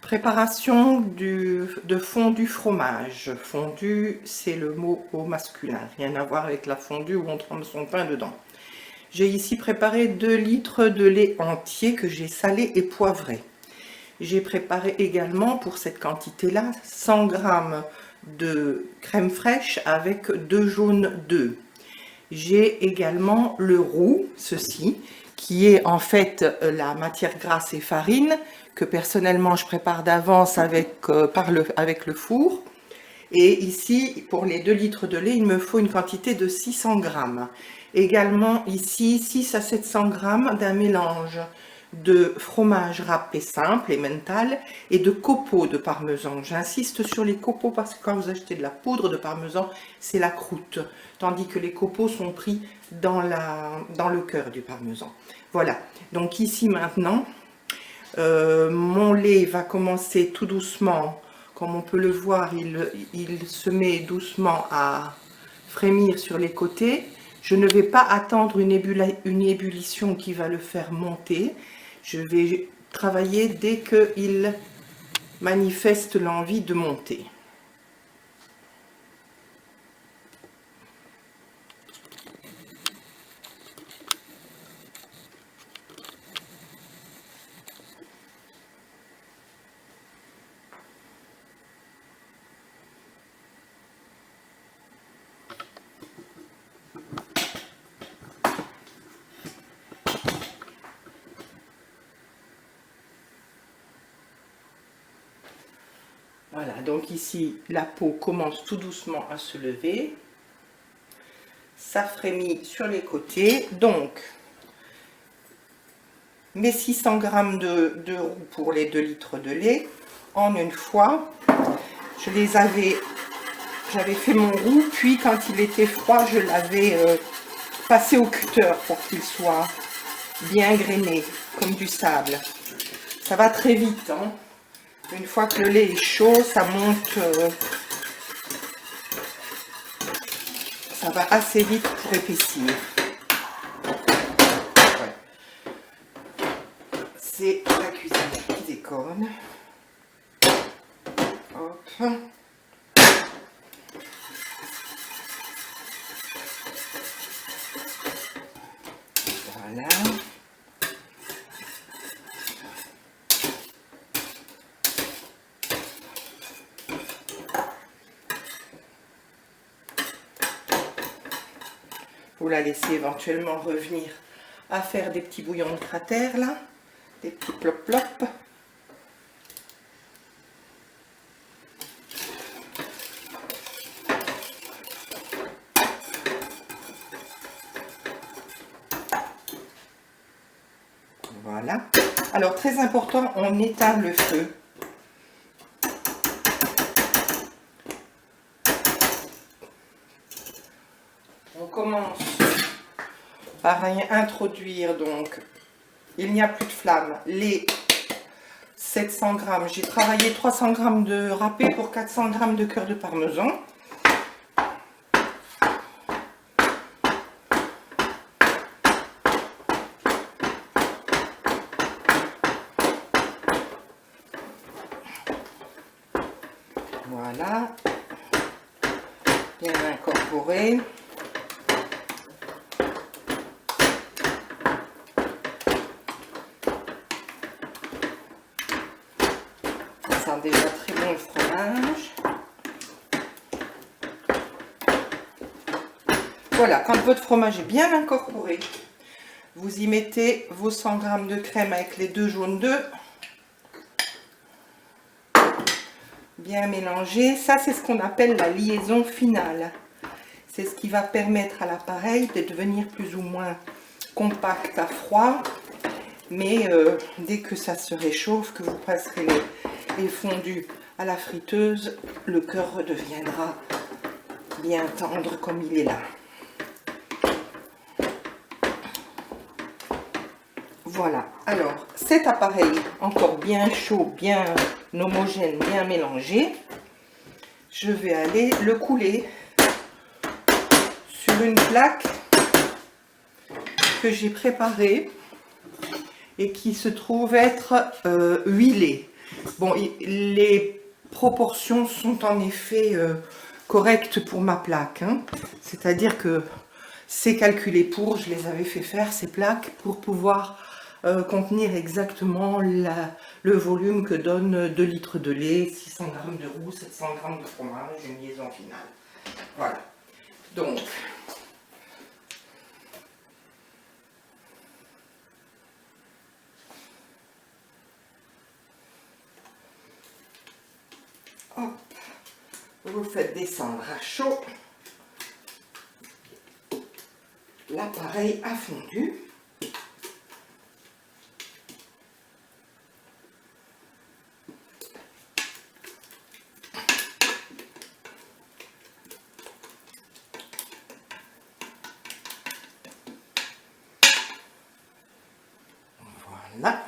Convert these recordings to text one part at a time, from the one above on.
Préparation de fondu fromage. Fondu, c'est le mot au masculin, rien à voir avec la fondue où on trempe son pain dedans. J'ai ici préparé 2 litres de lait entier que j'ai salé et poivré. J'ai préparé également pour cette quantité-là 100 g de crème fraîche avec 2 jaunes d'œufs. J'ai également le roux, ceci, qui est en fait la matière grasse et farine que personnellement je prépare d'avance avec le four. Et ici, pour les 2 litres de lait, il me faut une quantité de 600 g. Également ici, 6 à 700 g d'un mélange de fromage râpé simple, emmental, et de copeaux de parmesan. J'insiste sur les copeaux parce que quand vous achetez de la poudre de parmesan, c'est la croûte, tandis que les copeaux sont pris dans le cœur du parmesan. Voilà, donc ici maintenant, mon lait va commencer tout doucement, comme on peut le voir, il se met doucement à frémir sur les côtés. Je ne vais pas attendre une ébullition qui va le faire monter. Je vais travailler dès qu'il manifeste l'envie de monter. Voilà, donc ici, la peau commence tout doucement à se lever. Ça frémit sur les côtés. Donc, mes 600 g de roux pour les 2 litres de lait, en une fois, j'avais fait mon roux, puis quand il était froid, je l'avais passé au cutter pour qu'il soit bien grainé, comme du sable. Ça va très vite, hein. Une fois que le lait est chaud, ça monte, ça va assez vite pour épaissir. Ouais. C'est la cuisine qui déconne. Hop. Voilà. Vous la laissez éventuellement revenir à faire des petits bouillons de cratère là, des petits plop plop. Voilà. Alors très important, on éteint le feu. On commence par introduire, donc il n'y a plus de flamme, les 700 g. J'ai travaillé 300 g de râpé pour 400 g de cœur de parmesan. Voilà, bien incorporé. Ça sent déjà très bon le fromage. Voilà, quand votre fromage est bien incorporé, vous y mettez vos 100 g de crème avec les 2 jaunes d'œufs. Bien mélangé. Ça, c'est ce qu'on appelle la liaison finale. C'est ce qui va permettre à l'appareil de devenir plus ou moins compact à froid. Mais dès que ça se réchauffe, que vous passerez les fondus à la friteuse, le cœur redeviendra bien tendre comme il est là. Voilà, alors cet appareil encore bien chaud, bien homogène, bien mélangé, je vais aller le couler sur une plaque que j'ai préparée et qui se trouve être huilée. Bon, les proportions sont en effet correctes pour ma plaque, hein. C'est-à-dire que c'est calculé pour, je les avais fait faire ces plaques pour pouvoir contenir exactement le volume que donne 2 litres de lait, 600 g de roux, 700 g de fromage, une liaison finale. Voilà. Donc, hop, vous faites descendre à chaud. L'appareil a fondu. Voilà.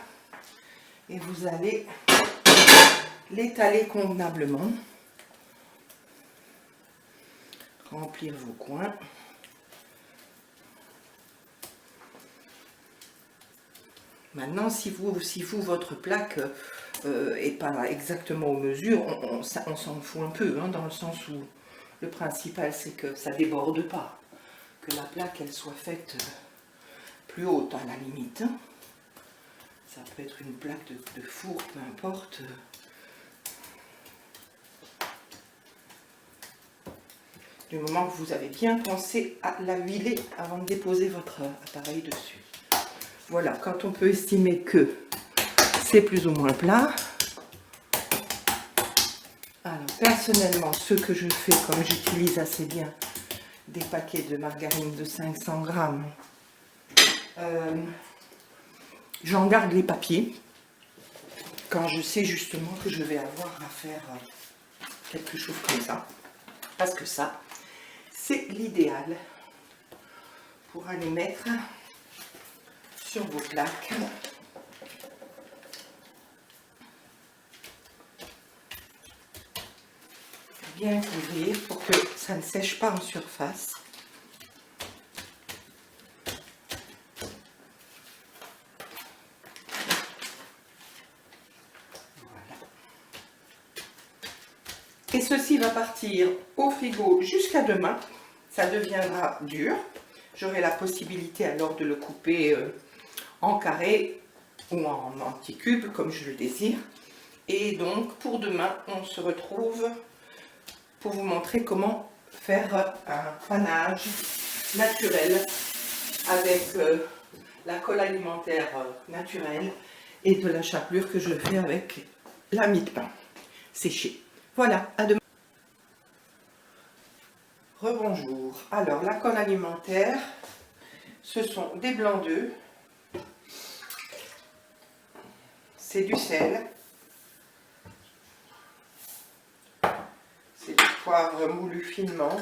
Et vous allez l'étaler convenablement. Remplir vos coins. Maintenant, si votre plaque est pas exactement aux mesures, on s'en fout un peu, hein, dans le sens où le principal c'est que ça déborde pas, que la plaque elle soit faite plus haute à la limite, hein. Ça peut être une plaque de four, peu importe. Du moment que vous avez bien pensé à la huiler avant de déposer votre appareil dessus. Voilà, quand on peut estimer que c'est plus ou moins plat. Alors, personnellement, ce que je fais, comme j'utilise assez bien des paquets de margarine de 500 grammes, j'en garde les papiers quand je sais justement que je vais avoir à faire quelque chose comme ça. Parce que ça, c'est l'idéal pour aller mettre sur vos plaques. Bien couvrir pour que ça ne sèche pas en surface. Voilà. Et ceci va partir au frigo jusqu'à demain. Ça deviendra dur. J'aurai la possibilité alors de le couper en carré ou en petits cubes comme je le désire. Et donc pour demain, on se retrouve pour vous montrer comment faire un panage naturel avec la colle alimentaire naturelle et de la chapelure que je fais avec la mie de pain séchée. Voilà, à demain. Rebonjour. Alors, la colle alimentaire, ce sont des blancs d'œufs, c'est du sel, c'est du poivre moulu finement.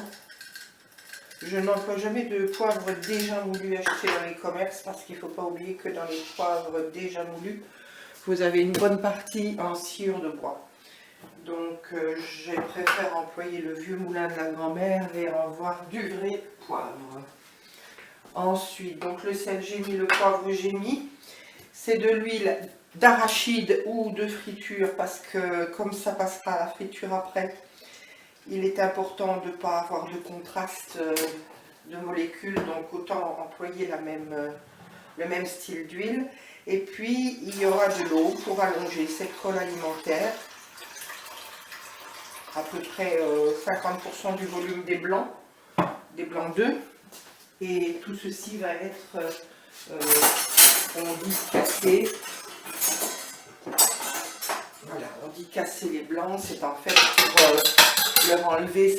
Je n'emploie jamais de poivre déjà moulu acheté dans les commerces parce qu'il ne faut pas oublier que dans les poivres déjà moulus, vous avez une bonne partie en sciure de bois. Donc je préfère employer le vieux moulin de la grand-mère et en voir du vrai poivre. Ensuite, donc le sel j'ai mis, le poivre j'ai mis. C'est de l'huile d'arachide ou de friture parce que comme ça passera à la friture après, il est important de ne pas avoir de contraste de molécules, donc autant employer le même style d'huile. Et puis il y aura de l'eau pour allonger cette colle alimentaire, à peu près 50% du volume des blancs d'œufs. Et tout ceci va être, on dit cassé. Voilà, on dit casser les blancs, c'est en fait pour leur enlever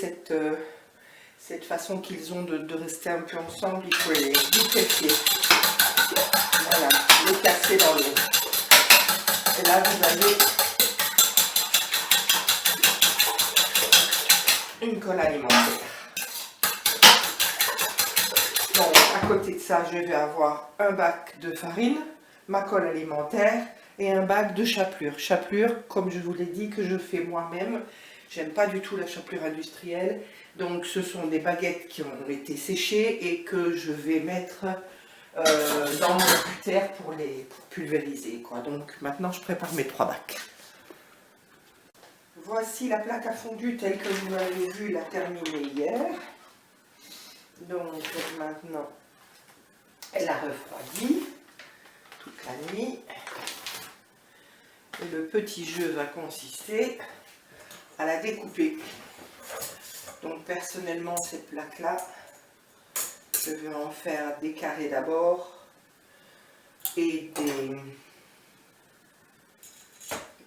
cette façon qu'ils ont de rester un peu ensemble, il faut les liquéfier. Voilà, les casser dans l'eau. Et là, vous avez une colle alimentaire. Donc, à côté de ça, je vais avoir un bac de farine, ma colle alimentaire et un bac de chapelure. Chapelure, comme je vous l'ai dit, que je fais moi-même. J'aime pas du tout la chapelure industrielle. Donc, ce sont des baguettes qui ont été séchées et que je vais mettre dans mon cutter pour les pulvériser, quoi. Donc, maintenant, je prépare mes 3 bacs. Voici la plaque à fondu telle que vous l'avez vu la terminer hier. Donc maintenant, elle a refroidi toute la nuit. Et le petit jeu va consister à la découper. Donc personnellement, cette plaque-là, je vais en faire des carrés d'abord et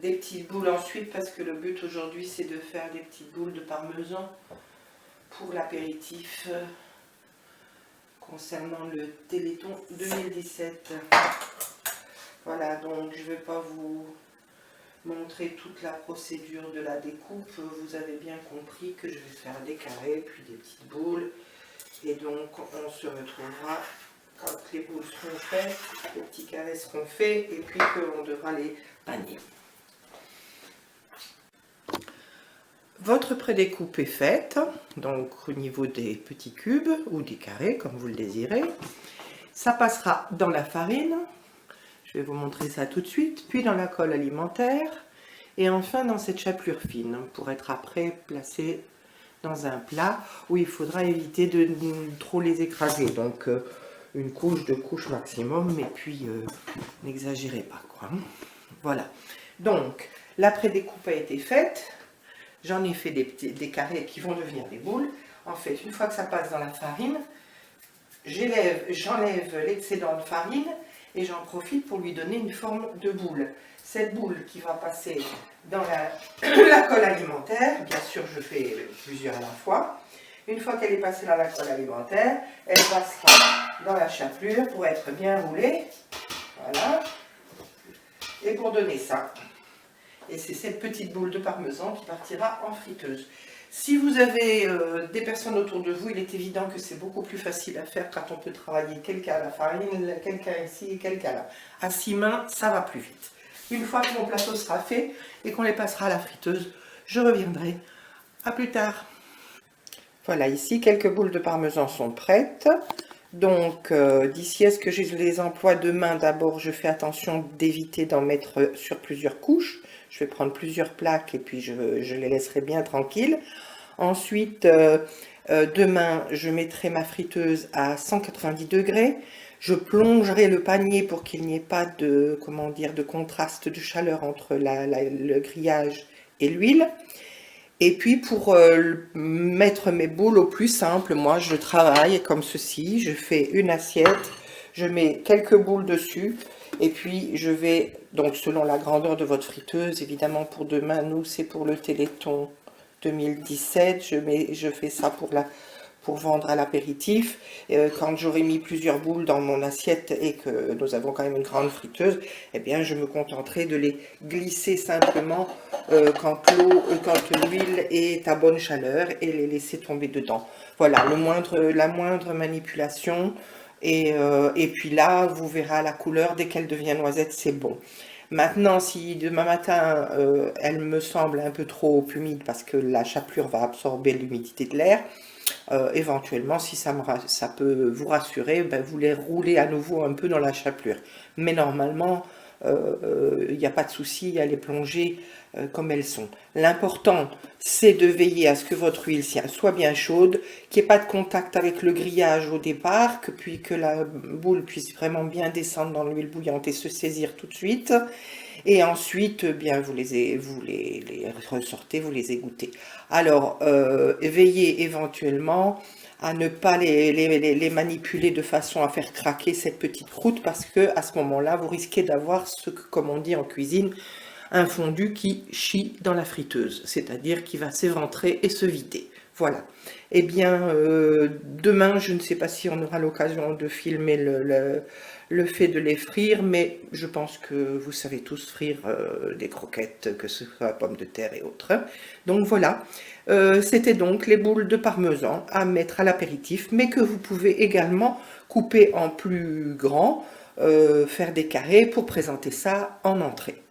des petites boules ensuite, parce que le but aujourd'hui c'est de faire des petites boules de parmesan pour l'apéritif concernant le Téléthon 2017. Voilà, donc je ne vais pas vous montrer toute la procédure de la découpe. Vous avez bien compris que je vais faire des carrés puis des petites boules, et donc on se retrouvera quand les boules seront faites, les petits carrés seront faits, et puis qu'on devra les panier. Votre prédécoupe est faite, donc au niveau des petits cubes ou des carrés, comme vous le désirez. Ça passera dans la farine, je vais vous montrer ça tout de suite, puis dans la colle alimentaire, et enfin dans cette chapelure fine, pour être après placé dans un plat où il faudra éviter de trop les écraser. Donc une couche, 2 couches maximum, et puis n'exagérez pas, quoi. Voilà, donc la prédécoupe a été faite. J'en ai fait des carrés qui vont devenir des boules. En fait, une fois que ça passe dans la farine, j'enlève l'excédent de farine et j'en profite pour lui donner une forme de boule. Cette boule qui va passer dans la colle alimentaire, bien sûr je fais plusieurs à la fois. Une fois qu'elle est passée dans la colle alimentaire, elle passera dans la chapelure pour être bien roulée. Voilà. Et pour donner ça. Et c'est cette petite boule de parmesan qui partira en friteuse. Si vous avez des personnes autour de vous, il est évident que c'est beaucoup plus facile à faire quand on peut travailler quelqu'un à la farine, quelqu'un ici et quelqu'un là. À 6 mains, ça va plus vite. Une fois que mon plateau sera fait et qu'on les passera à la friteuse, je reviendrai. À plus tard. Voilà, ici, quelques boules de parmesan sont prêtes. Donc, d'ici à ce que je les emploie demain, d'abord, je fais attention d'éviter d'en mettre sur plusieurs couches. Je vais prendre plusieurs plaques et puis je les laisserai bien tranquilles. Ensuite, demain, je mettrai ma friteuse à 190 degrés. Je plongerai le panier pour qu'il n'y ait pas de, comment dire, de contraste de chaleur entre le grillage et l'huile. Et puis pour mettre mes boules au plus simple, moi je travaille comme ceci. Je fais une assiette, je mets quelques boules dessus. Et puis je vais, donc selon la grandeur de votre friteuse, évidemment pour demain, nous c'est pour le Téléthon 2017, je fais ça pour vendre à l'apéritif. Quand j'aurai mis plusieurs boules dans mon assiette et que nous avons quand même une grande friteuse, eh bien je me contenterai de les glisser simplement quand l'huile est à bonne chaleur et les laisser tomber dedans. Voilà, la moindre manipulation. Et puis là, vous verrez la couleur, dès qu'elle devient noisette, c'est bon. Maintenant, si demain matin, elle me semble un peu trop humide parce que la chapelure va absorber l'humidité de l'air, éventuellement, si ça peut vous rassurer, ben, vous les roulez à nouveau un peu dans la chapelure. Mais normalement, il n'y a pas de souci à les plonger comme elles sont. L'important, c'est de veiller à ce que votre huile soit bien chaude, qu'il n'y ait pas de contact avec le grillage au départ, puis que la boule puisse vraiment bien descendre dans l'huile bouillante et se saisir tout de suite. Et ensuite, bien, vous les ressortez, vous les égouttez. Alors, veillez éventuellement à ne pas les manipuler de façon à faire craquer cette petite croûte, parce que à ce moment-là, vous risquez d'avoir comme on dit en cuisine, un fondu qui chie dans la friteuse, c'est-à-dire qui va s'éventrer et se vider. Voilà. Eh bien, demain, je ne sais pas si on aura l'occasion de filmer le fait de les frire, mais je pense que vous savez tous frire des croquettes, que ce soit pommes de terre et autres. Donc voilà, c'était donc les boules de parmesan à mettre à l'apéritif, mais que vous pouvez également couper en plus grand, faire des carrés pour présenter ça en entrée.